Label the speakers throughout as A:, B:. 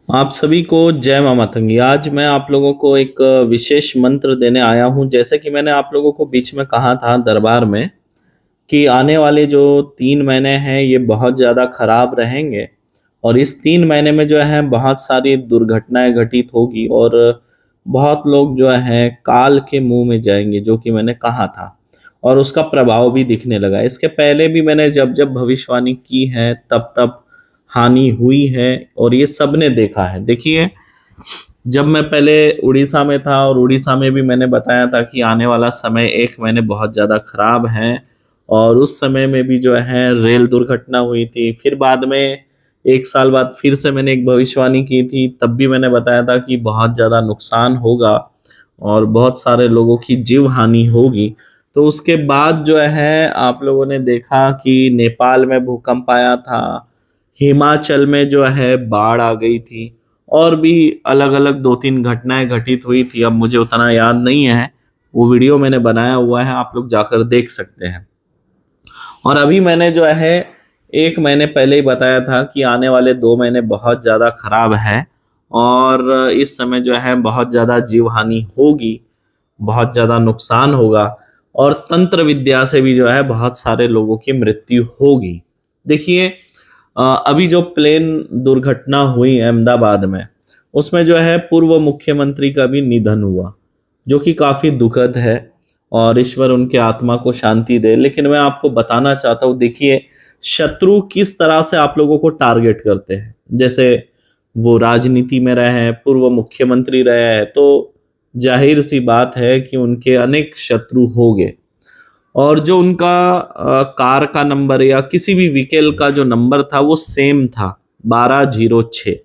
A: आप सभी को जय माँ मातंगी। आज मैं आप लोगों को एक विशेष मंत्र देने आया हूँ। जैसे कि मैंने आप लोगों को बीच में कहा था दरबार में कि आने वाले जो 3 महीने हैं ये बहुत ज़्यादा खराब रहेंगे और इस 3 महीने में जो है बहुत सारी दुर्घटनाएं घटित होगी और बहुत लोग जो हैं काल के मुंह में जाएंगे, जो कि मैंने कहा था और उसका प्रभाव भी दिखने लगा। इसके पहले भी मैंने जब जब भविष्यवाणी की है तब तब हानि हुई है और ये सबने देखा है। देखिए, जब मैं पहले उड़ीसा में था और उड़ीसा में भी मैंने बताया था कि आने वाला समय 1 महीने बहुत ज़्यादा खराब है और उस समय में भी जो है रेल दुर्घटना हुई थी। फिर बाद में 1 साल बाद फिर से मैंने एक भविष्यवाणी की थी, तब भी मैंने बताया था कि बहुत ज़्यादा नुकसान होगा और बहुत सारे लोगों की जीव हानि होगी। तो उसके बाद जो है आप लोगों ने देखा कि नेपाल में भूकंप आया था, हिमाचल में जो है बाढ़ आ गई थी और भी अलग अलग 2-3 घटनाएं घटित हुई थी। अब मुझे उतना याद नहीं है, वो वीडियो मैंने बनाया हुआ है, आप लोग जाकर देख सकते हैं। और अभी मैंने जो है 1 महीने पहले ही बताया था कि आने वाले 2 महीने बहुत ज़्यादा खराब है और इस समय जो है बहुत ज़्यादा जीव हानि होगी, बहुत ज़्यादा नुकसान होगा और तंत्र विद्या से भी जो है बहुत सारे लोगों की मृत्यु होगी। देखिए, अभी जो प्लेन दुर्घटना हुई अहमदाबाद में, उसमें जो है पूर्व मुख्यमंत्री का भी निधन हुआ, जो कि काफ़ी दुखद है और ईश्वर उनके आत्मा को शांति दे। लेकिन मैं आपको बताना चाहता हूँ, देखिए, शत्रु किस तरह से आप लोगों को टारगेट करते हैं। जैसे वो राजनीति में रहे हैं, पूर्व मुख्यमंत्री रहे हैं, तो जाहिर सी बात है कि उनके अनेक शत्रु होंगे। और जो उनका कार का नंबर या किसी भी व्हीकल का जो नंबर था वो सेम था, 1206।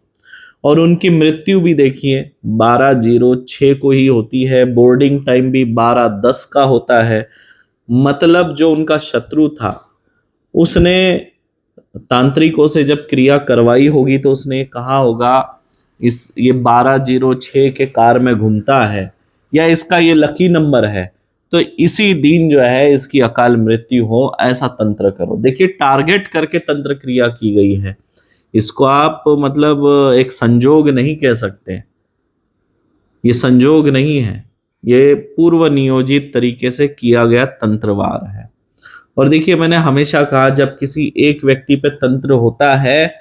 A: और उनकी मृत्यु भी देखिए 1206 को ही होती है। बोर्डिंग टाइम भी 12:10 का होता है। मतलब जो उनका शत्रु था उसने तांत्रिकों से जब क्रिया करवाई होगी तो उसने कहा होगा इस ये 1206 के कार में घूमता है या इसका ये लकी नंबर है, तो इसी दिन जो है इसकी अकाल मृत्यु हो, ऐसा तंत्र करो। देखिए, टारगेट करके तंत्र क्रिया की गई है। इसको आप मतलब एक संजोग नहीं कह सकते, ये संजोग नहीं है, ये पूर्व नियोजित तरीके से किया गया तंत्रवार है। और देखिए, मैंने हमेशा कहा जब किसी एक व्यक्ति पे तंत्र होता है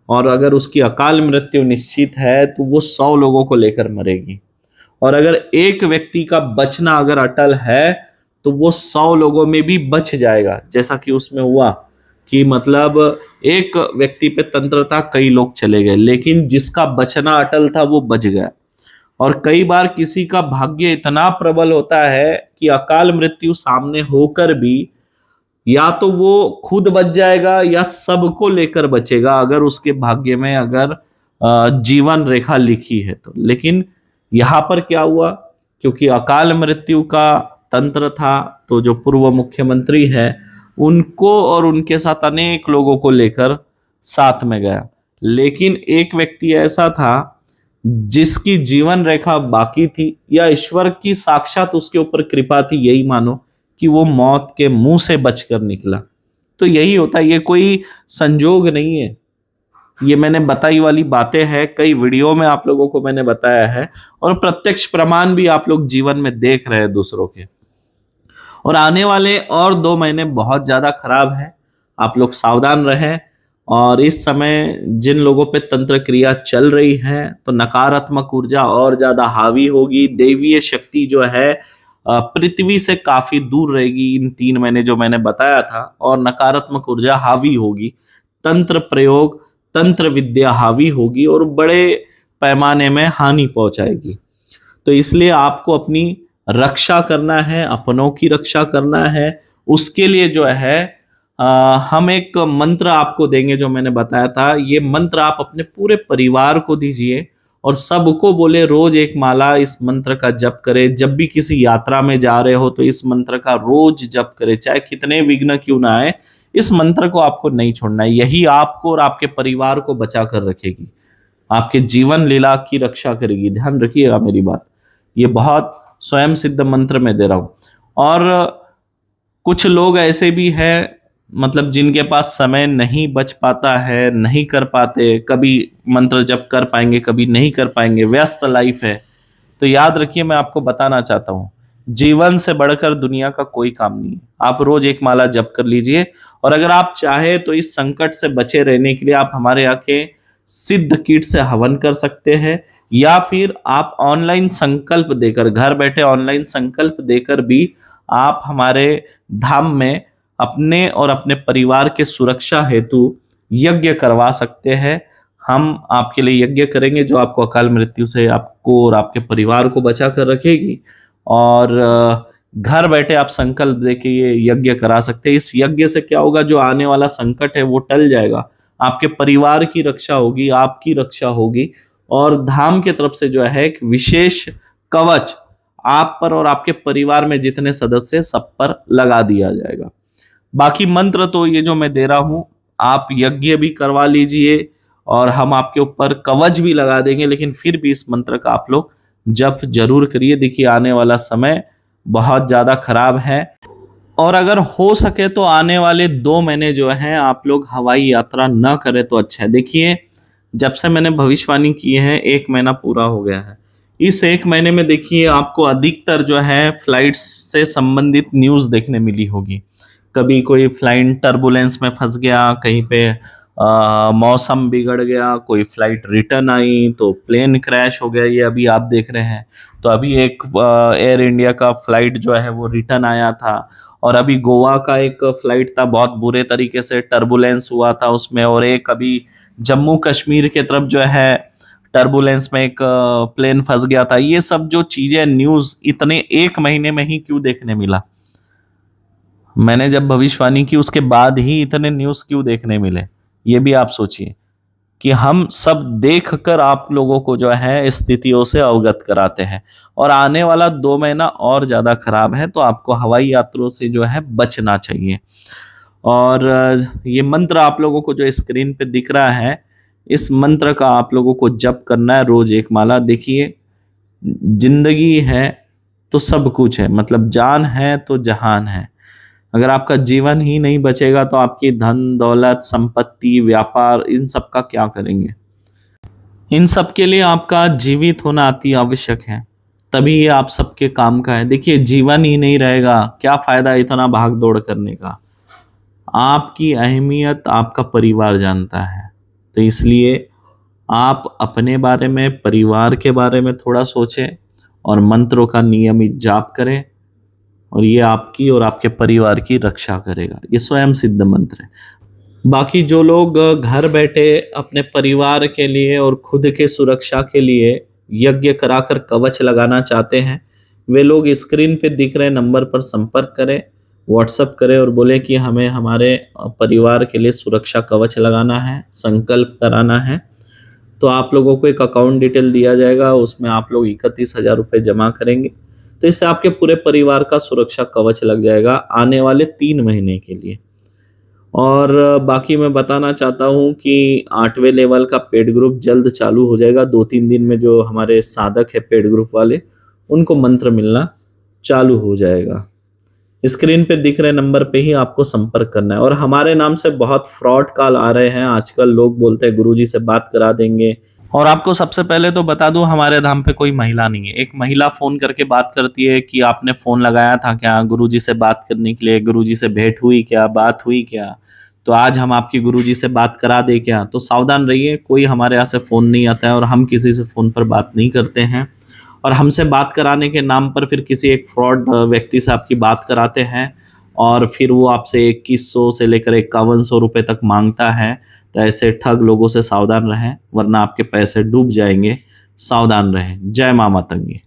A: और अगर उसकी अकाल मृत्यु निश्चित है तो वो 100 लोगों को लेकर मरेगी। और अगर एक व्यक्ति का बचना अगर अटल है तो वो 100 लोगों में भी बच जाएगा, जैसा कि उसमें हुआ कि मतलब एक व्यक्ति पे तंत्र था, कई लोग चले गए, लेकिन जिसका बचना अटल था वो बच गया। और कई बार किसी का भाग्य इतना प्रबल होता है कि अकाल मृत्यु सामने होकर भी या तो वो खुद बच जाएगा या सबको लेकर बचेगा, अगर उसके भाग्य में अगर जीवन रेखा लिखी है तो। लेकिन यहाँ पर क्या हुआ, क्योंकि अकाल मृत्यु का तंत्र था तो जो पूर्व मुख्यमंत्री है उनको और उनके साथ अनेक लोगों को लेकर साथ में गया। लेकिन एक व्यक्ति ऐसा था जिसकी जीवन रेखा बाकी थी या ईश्वर की साक्षात उसके ऊपर कृपा थी, यही मानो, कि वो मौत के मुंह से बचकर निकला। तो यही होता है, ये कोई संजोग नहीं है, ये मैंने बताई वाली बातें हैं, कई वीडियो में आप लोगों को मैंने बताया है और प्रत्यक्ष प्रमाण भी आप लोग जीवन में देख रहे हैं दूसरों के। और आने वाले और 2 महीने बहुत ज्यादा खराब है, आप लोग सावधान रहें। और इस समय जिन लोगों पे तंत्र क्रिया चल रही है तो नकारात्मक ऊर्जा और ज्यादा हावी होगी, दैवीय शक्ति जो है पृथ्वी से काफी दूर रहेगी इन 3 महीने जो मैंने बताया था, और नकारात्मक ऊर्जा हावी होगी, तंत्र प्रयोग, तंत्र विद्या हावी होगी और बड़े पैमाने में हानि पहुंचाएगी। तो इसलिए आपको अपनी रक्षा करना है, अपनों की रक्षा करना है। उसके लिए जो है हम एक मंत्र आपको देंगे जो मैंने बताया था। ये मंत्र आप अपने पूरे परिवार को दीजिए और सबको बोले रोज एक माला इस मंत्र का जप करें। जब भी किसी यात्रा में जा रहे हो तो इस मंत्र का रोज जप करें, चाहे कितने विघ्न क्यों ना आए, इस मंत्र को आपको नहीं छोड़ना है। यही आपको और आपके परिवार को बचा कर रखेगी, आपके जीवन लीला की रक्षा करेगी। ध्यान रखिएगा मेरी बात, ये बहुत स्वयं सिद्ध मंत्र में दे रहा हूं। और कुछ लोग ऐसे भी हैं मतलब जिनके पास समय नहीं बच पाता है, नहीं कर पाते, कभी मंत्र जप कर पाएंगे, कभी नहीं कर पाएंगे, व्यस्त लाइफ है, तो याद रखिए मैं आपको बताना चाहता हूँ, जीवन से बढ़कर दुनिया का कोई काम नहीं है। आप रोज एक माला जप कर लीजिए, और अगर आप चाहे तो इस संकट से बचे रहने के लिए आप हमारे यहाँ के सिद्ध कीट से हवन कर सकते हैं, या फिर आप ऑनलाइन संकल्प देकर, घर बैठे ऑनलाइन संकल्प देकर भी आप हमारे धाम में अपने और अपने परिवार के सुरक्षा हेतु यज्ञ करवा सकते हैं। हम आपके लिए यज्ञ करेंगे जो आपको अकाल मृत्यु से आपको और आपके परिवार को बचा कर रखेगी। और घर बैठे आप संकल्प देके ये यज्ञ करा सकते हैं। इस यज्ञ से क्या होगा, जो आने वाला संकट है वो टल जाएगा, आपके परिवार की रक्षा होगी, आपकी रक्षा होगी, और धाम की तरफ से जो है एक विशेष कवच आप पर और आपके परिवार में जितने सदस्य सब पर लगा दिया जाएगा। बाकी मंत्र तो ये जो मैं दे रहा हूं, आप यज्ञ भी करवा लीजिए और हम आपके ऊपर कवच भी लगा देंगे, लेकिन फिर भी इस मंत्र का आप लोग जप जरूर करिए। देखिए आने वाला समय बहुत ज्यादा खराब है, और अगर हो सके तो आने वाले 2 महीने जो हैं आप लोग हवाई यात्रा न करें तो अच्छा है। देखिए जब से मैंने भविष्यवाणी की है 1 महीना पूरा हो गया है। इस 1 महीने में देखिए आपको अधिकतर जो है फ्लाइट्स से संबंधित न्यूज़ देखने मिली होगी। कभी कोई फ्लाइट टर्बुलेंस में फंस गया, कहीं पे मौसम बिगड़ गया, कोई फ्लाइट रिटर्न आई तो प्लेन क्रैश हो गया, ये अभी आप देख रहे हैं। तो अभी एक एयर इंडिया का फ्लाइट जो है वो रिटर्न आया था, और अभी गोवा का एक फ्लाइट था, बहुत बुरे तरीके से टर्बुलेंस हुआ था उसमें, और एक अभी जम्मू कश्मीर के तरफ जो है टर्बुलेंस में एक प्लेन फंस गया था। ये सब जो चीजें न्यूज इतने 1 महीने में ही क्यों देखने मिला? मैंने जब भविष्यवाणी की उसके बाद ही इतने न्यूज क्यों देखने मिले? ये भी आप सोचिए कि हम सब देख कर आप लोगों को जो है स्थितियों से अवगत कराते हैं, और आने वाला 2 महीना और ज्यादा खराब है, तो आपको हवाई यात्रों से जो है बचना चाहिए। और ये मंत्र आप लोगों को जो स्क्रीन पे दिख रहा है, इस मंत्र का आप लोगों को जप करना है रोज 1 माला। देखिए जिंदगी है तो सब कुछ है, मतलब जान है तो जहान है। अगर आपका जीवन ही नहीं बचेगा तो आपकी धन दौलत संपत्ति व्यापार इन सब का क्या करेंगे? इन सब के लिए आपका जीवित होना अति आवश्यक है, तभी ये आप सबके काम का है। देखिए जीवन ही नहीं रहेगा, क्या फायदा इतना भाग दौड़ करने का? आपकी अहमियत आपका परिवार जानता है, तो इसलिए आप अपने बारे में, परिवार के बारे में थोड़ा सोचें और मंत्रों का नियमित जाप करें, और ये आपकी और आपके परिवार की रक्षा करेगा। ये स्वयं सिद्ध मंत्र है। बाकी जो लोग घर बैठे अपने परिवार के लिए और खुद के सुरक्षा के लिए यज्ञ कराकर कवच लगाना चाहते हैं, वे लोग स्क्रीन पे दिख रहे नंबर पर संपर्क करें, व्हाट्सएप करें और बोले कि हमें हमारे परिवार के लिए सुरक्षा कवच लगाना है, संकल्प कराना है। तो आप लोगों को एक अकाउंट डिटेल दिया जाएगा, उसमें आप लोग 31,000 रुपये जमा करेंगे, तो इससे आपके पूरे परिवार का सुरक्षा कवच लग जाएगा आने वाले 3 महीने के लिए। और बाकी मैं बताना चाहता हूँ कि 8वें लेवल का पेड ग्रुप जल्द चालू हो जाएगा। 2-3 दिन में जो हमारे साधक है पेड ग्रुप वाले, उनको मंत्र मिलना चालू हो जाएगा। स्क्रीन पे दिख रहे नंबर पे ही आपको संपर्क करना है। और हमारे नाम से बहुत फ्रॉड कॉल आ रहे हैं आजकल। लोग बोलते हैं गुरुजी से बात करा देंगे, और आपको सबसे पहले तो बता दूं हमारे धाम पे कोई महिला नहीं है। एक महिला फोन करके बात करती है कि आपने फोन लगाया था क्या गुरुजी से बात करने के लिए, गुरुजी से भेंट हुई क्या, बात हुई क्या, तो आज हम आपकी गुरुजी से बात करा दे क्या? तो सावधान रहिए, कोई हमारे यहाँ से फोन नहीं आता है, और हम किसी से फोन पर बात नहीं करते हैं। और हमसे बात कराने के नाम पर फिर किसी एक फ्रॉड व्यक्ति से आपकी बात कराते हैं, और फिर वो आपसे 2100 से लेकर 5100 रुपये तक मांगता है। तो ऐसे ठग लोगों से सावधान रहें, वरना आपके पैसे डूब जाएंगे। सावधान रहें। जय मां मातंगी।